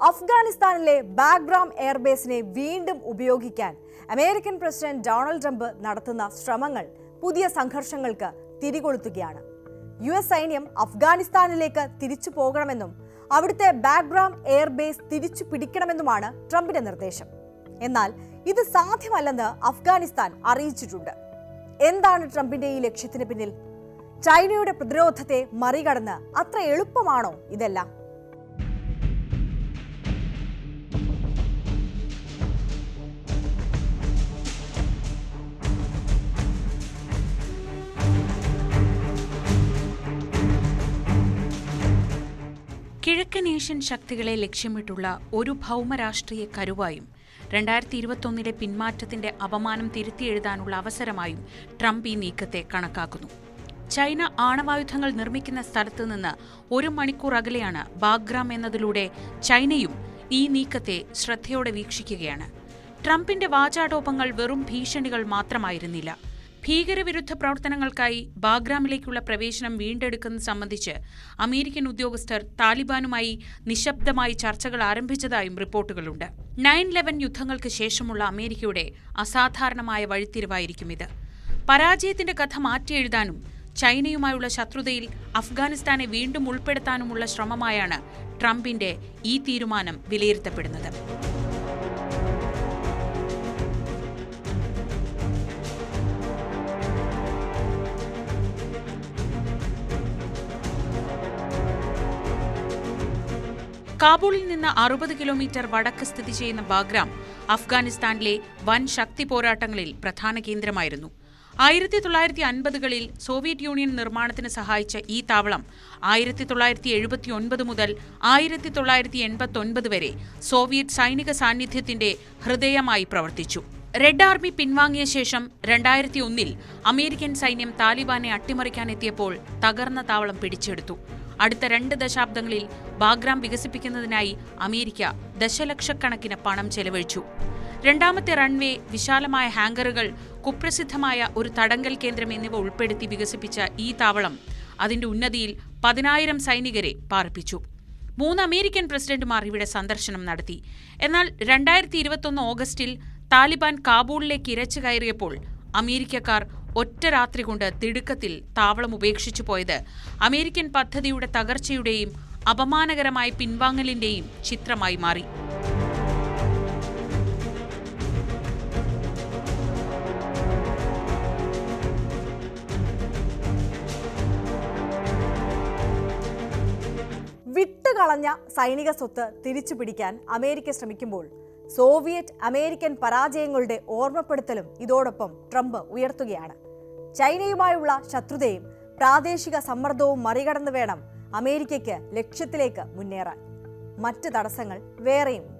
അഫ്ഗാനിസ്ഥാനിലെ ബാഗ്രാം എയർബേസിനെ വീണ്ടും ഉപയോഗിക്കാൻ അമേരിക്കൻ പ്രസിഡന്റ് ഡൊണാൾഡ് ട്രംപ് നടത്തുന്ന ശ്രമങ്ങൾ പുതിയ സംഘർഷങ്ങൾക്ക് തിരികൊളുത്തുകയാണ്. US സൈന്യം അഫ്ഗാനിസ്ഥാനിലേക്ക് തിരിച്ചു പോകണമെന്നും അവിടുത്തെ ബാഗ്രാം എയർബേസ് തിരിച്ചു പിടിക്കണമെന്നുമാണ് ട്രംപിന്റെ നിർദ്ദേശം. എന്നാൽ ഇത് സാധ്യമല്ലെന്ന് അഫ്ഗാനിസ്ഥാൻ അറിയിച്ചിട്ടുണ്ട്. എന്താണ് ട്രംപിന്റെ ഈ ലക്ഷ്യത്തിന് പിന്നിൽ? ചൈനയുടെ പ്രതിരോധത്തെ മറികടന്ന് അത്ര എളുപ്പമാണോ ഇതെല്ലാം? കിഴക്കൻ ഏഷ്യൻ ശക്തികളെ ലക്ഷ്യമിട്ടുള്ള ഒരു ഭൗമരാഷ്ട്രീയ കരുവായും 2021 പിന്മാറ്റത്തിന്റെ അപമാനം തിരുത്തിയെഴുതാനുള്ള അവസരമായും ട്രംപ് ഈ നീക്കത്തെ കണക്കാക്കുന്നു. ചൈന ആണവായുധങ്ങൾ നിർമ്മിക്കുന്ന സ്ഥലത്ത് നിന്ന് 1 മണിക്കൂർ അകലെയാണ് ബാഗ്രാം എന്നതിലൂടെ ചൈനയും ഈ നീക്കത്തെ ശ്രദ്ധയോടെ വീക്ഷിക്കുകയാണ്. ട്രംപിന്റെ വാചാടോപങ്ങൾ വെറും ഭീഷണികൾ മാത്രമായിരുന്നില്ല. ഭീകരവിരുദ്ധ പ്രവർത്തനങ്ങൾക്കായി ബാഗ്രാമിലേക്കുള്ള പ്രവേശനം വീണ്ടെടുക്കുന്നത് സംബന്ധിച്ച് അമേരിക്കൻ ഉദ്യോഗസ്ഥർ താലിബാനുമായി നിശബ്ദമായി ചർച്ചകൾ ആരംഭിച്ചതായും റിപ്പോർട്ടുകളുണ്ട്. 9/11 യുദ്ധങ്ങൾക്ക് ശേഷമുള്ള അമേരിക്കയുടെ അസാധാരണമായ വഴിത്തിരിവായിരിക്കും ഇത്. പരാജയത്തിന്റെ കഥ മാറ്റിയെഴുതാനും ചൈനയുമായുള്ള ശത്രുതയിൽ അഫ്ഗാനിസ്ഥാനെ വീണ്ടും ഉൾപ്പെടുത്താനുമുള്ള ശ്രമമായാണ് ട്രംപിന്റെ ഈ തീരുമാനം വിലയിരുത്തപ്പെടുന്നത്. കാബൂളിൽ നിന്ന് 60 കിലോമീറ്റർ വടക്ക് സ്ഥിതി ചെയ്യുന്ന ബാഗ്രാം അഫ്ഗാനിസ്ഥാനിലെ വൻ ശക്തി പോരാട്ടങ്ങളിൽ പ്രധാന കേന്ദ്രമായിരുന്നു. 1950കളിൽ സോവിയറ്റ് യൂണിയൻ നിർമ്മാണത്തിന് സഹായിച്ച ഈ താവളം 1979 മുതൽ 1989 വരെ സോവിയറ്റ് സൈനിക സാന്നിധ്യത്തിന്റെ ഹൃദയമായി പ്രവർത്തിച്ചു. റെഡ് ആർമി പിൻവാങ്ങിയ ശേഷം 2001 അമേരിക്കൻ സൈന്യം താലിബാനെ അട്ടിമറിക്കാനെത്തിയപ്പോൾ തകർന്ന താവളം പിടിച്ചെടുത്തു. അടുത്ത 2 ദശാബ്ദങ്ങളിൽ ബാഗ്രാം വികസിപ്പിക്കുന്നതിനായി അമേരിക്ക ദശലക്ഷക്കണക്കിന് പണം ചെലവഴിച്ചു. രണ്ടാമത്തെ റൺവേ, വിശാലമായ ഹാങ്കറുകൾ, കുപ്രസിദ്ധമായ ഒരു തടങ്കൽ കേന്ദ്രം എന്നിവ ഉൾപ്പെടുത്തി വികസിപ്പിച്ച ഈ താവളം അതിന്റെ ഉന്നതിയിൽ 10,000 സൈനികരെ പാർപ്പിച്ചു. 3 അമേരിക്കൻ പ്രസിഡന്റുമാർ ഇവിടെ സന്ദർശനം നടത്തി. എന്നാൽ 2021 ഓഗസ്റ്റിൽ താലിബാൻ കാബൂളിലേക്ക് ഇരച്ചു കയറിയപ്പോൾ അമേരിക്കക്കാർ ഒറ്റ രാത്രി കൊണ്ട് തിടുക്കത്തിൽ താവളം ഉപേക്ഷിച്ചു പോയത് അമേരിക്കൻ പദ്ധതിയുടെ തകർച്ചയുടെയും അപമാനകരമായ പിൻവാങ്ങലിന്റെയും ചിത്രമായി മാറി. വിട്ടുകളഞ്ഞ സൈനിക സ്വത്ത് തിരിച്ചു പിടിക്കാൻ അമേരിക്ക ശ്രമിക്കുമ്പോൾ സോവിയറ്റ് അമേരിക്കൻ പരാജയങ്ങളുടെ ഓർമ്മപ്പെടുത്തലും ഇതോടൊപ്പം ട്രംപ് ഉയർത്തുകയാണ്. ചൈനയുമായുള്ള ശത്രുതയും പ്രാദേശിക സമ്മർദ്ദവും മറികടന്ന് വേണം അമേരിക്കയ്ക്ക് ലക്ഷ്യത്തിലേക്ക് മുന്നേറാൻ. മറ്റ് തടസ്സങ്ങൾ വേറെയുമുണ്ട്.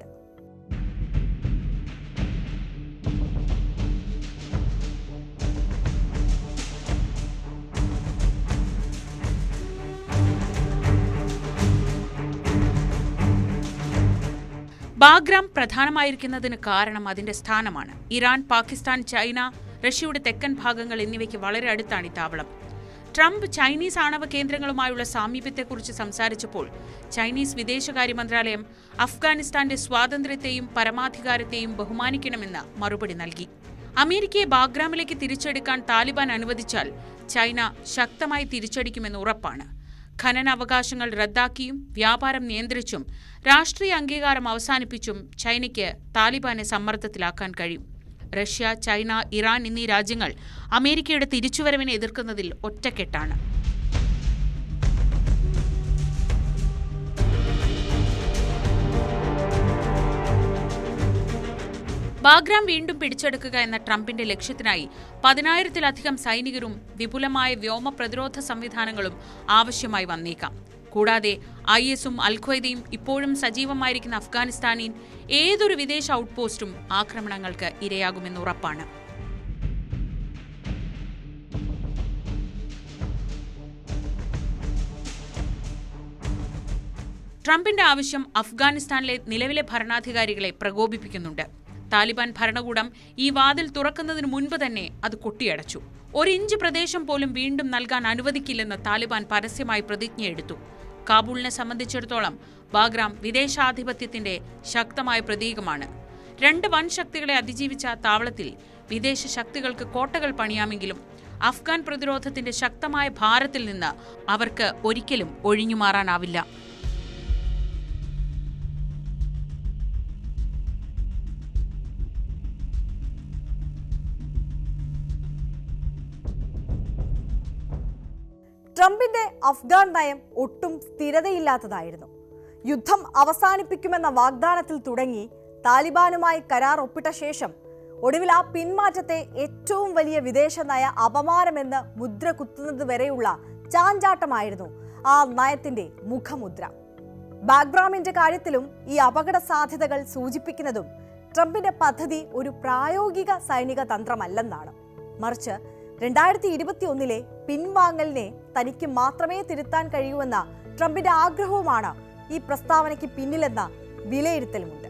ബാഗ്രാം പ്രധാനമായിരിക്കുന്നതിന് കാരണം അതിന്റെ സ്ഥാനമാണ്. ഇറാൻ, പാകിസ്ഥാൻ, ചൈന, റഷ്യയുടെ തെക്കൻ ഭാഗങ്ങൾ എന്നിവയ്ക്ക് വളരെ അടുത്താണ് ഈ താവളം. ട്രംപ് ചൈനീസ് ആണവ കേന്ദ്രങ്ങളുമായുള്ള സാമീപ്യത്തെക്കുറിച്ച് സംസാരിച്ചപ്പോൾ ചൈനീസ് വിദേശകാര്യ മന്ത്രാലയം അഫ്ഗാനിസ്ഥാന്റെ സ്വാതന്ത്ര്യത്തെയും പരമാധികാരത്തെയും ബഹുമാനിക്കണമെന്ന് മറുപടി നൽകി. അമേരിക്കയെ ബാഗ്രാമിലേക്ക് തിരിച്ചെടുക്കാൻ താലിബാൻ അനുവദിച്ചാൽ ചൈന ശക്തമായി തിരിച്ചടിക്കുമെന്ന് ഉറപ്പാണ്. ഖനനാവകാശങ്ങൾ റദ്ദാക്കിയും വ്യാപാരം നിയന്ത്രിച്ചും രാഷ്ട്രീയ അംഗീകാരം അവസാനിപ്പിച്ചും ചൈനയ്ക്ക് താലിബാനെ സമ്മർദ്ദത്തിലാക്കാൻ കഴിയും. റഷ്യ, ചൈന, ഇറാൻ എന്നീ രാജ്യങ്ങൾ അമേരിക്കയുടെ തിരിച്ചുവരവിനെ എതിർക്കുന്നതിൽ ഒറ്റക്കെട്ടാണ്. ബാഗ്രാം വീണ്ടും പിടിച്ചെടുക്കുക എന്ന ട്രംപിന്റെ ലക്ഷ്യത്തിനായി 10,000-ലധികം സൈനികരും വിപുലമായ വ്യോമ പ്രതിരോധ സംവിധാനങ്ങളും ആവശ്യമായി വന്നേക്കാം. കൂടാതെ IS-ഉം അൽ-ഖ്വയ്ദയും ഇപ്പോഴും സജീവമായിരിക്കുന്ന അഫ്ഗാനിസ്ഥാനിൽ ഏതൊരു വിദേശ ഔട്ട്പോസ്റ്റും ആക്രമണങ്ങൾക്ക് ഇരയാകുമെന്ന് ഉറപ്പാണ്. ട്രംപിന്റെ ആവശ്യം അഫ്ഗാനിസ്ഥാനിലെ നിലവിലെ ഭരണാധികാരികളെ പ്രകോപിപ്പിക്കുന്നുണ്ട്. താലിബാൻ ഭരണകൂടം ഈ വാതിൽ തുറക്കുന്നതിന് മുൻപ് തന്നെ അത് കൊട്ടിയടച്ചു. 1 ഇഞ്ച് പ്രദേശം പോലും വീണ്ടും നൽകാൻ അനുവദിക്കില്ലെന്ന് താലിബാൻ പരസ്യമായി പ്രതിജ്ഞയെടുത്തു. കാബൂളിനെ സംബന്ധിച്ചിടത്തോളം ബാഗ്രാം വിദേശാധിപത്യത്തിന്റെ ശക്തമായ പ്രതീകമാണ്. 2 വൻ ശക്തികളെ അതിജീവിച്ച താവളത്തിൽ വിദേശ ശക്തികൾക്ക് കോട്ടകൾ പണിയാമെങ്കിലും അഫ്ഗാൻ പ്രതിരോധത്തിന്റെ ശക്തമായ ഭാരത്തിൽ നിന്ന് അവർക്ക് ഒരിക്കലും ഒഴിഞ്ഞുമാറാനാവില്ല. ട്രംപിന്റെ അഫ്ഗാൻ നയം ഒട്ടും സ്ഥിരതയില്ലാത്തതായിരുന്നു. യുദ്ധം അവസാനിപ്പിക്കുമെന്ന വാഗ്ദാനത്തിൽ തുടങ്ങി താലിബാനുമായി കരാർ ഒപ്പിട്ട ശേഷം ഒടുവിൽ ആ പിന്മാറ്റത്തെ ഏറ്റവും വലിയ വിദേശ നയ അപമാനമെന്ന് മുദ്ര കുത്തുന്നത് വരെയുള്ള ചാഞ്ചാട്ടമായിരുന്നു ആ നയത്തിന്റെ മുഖമുദ്ര. ബാഗ്രാമിന്റെ കാര്യത്തിലും ഈ അപകട സാധ്യതകൾ സൂചിപ്പിക്കുന്നതും ട്രംപിന്റെ പദ്ധതി ഒരു പ്രായോഗിക സൈനിക തന്ത്രമല്ലെന്നാണ്. മറിച്ച് 2021 പിൻവാങ്ങലിനെ തനിക്ക് മാത്രമേ തിരുത്താൻ കഴിയൂവെന്ന ട്രംപിന്റെ ആഗ്രഹവുമാണ് ഈ പ്രസ്താവനയ്ക്ക് പിന്നിലെന്ന വിലയിരുത്തലുമുണ്ട്.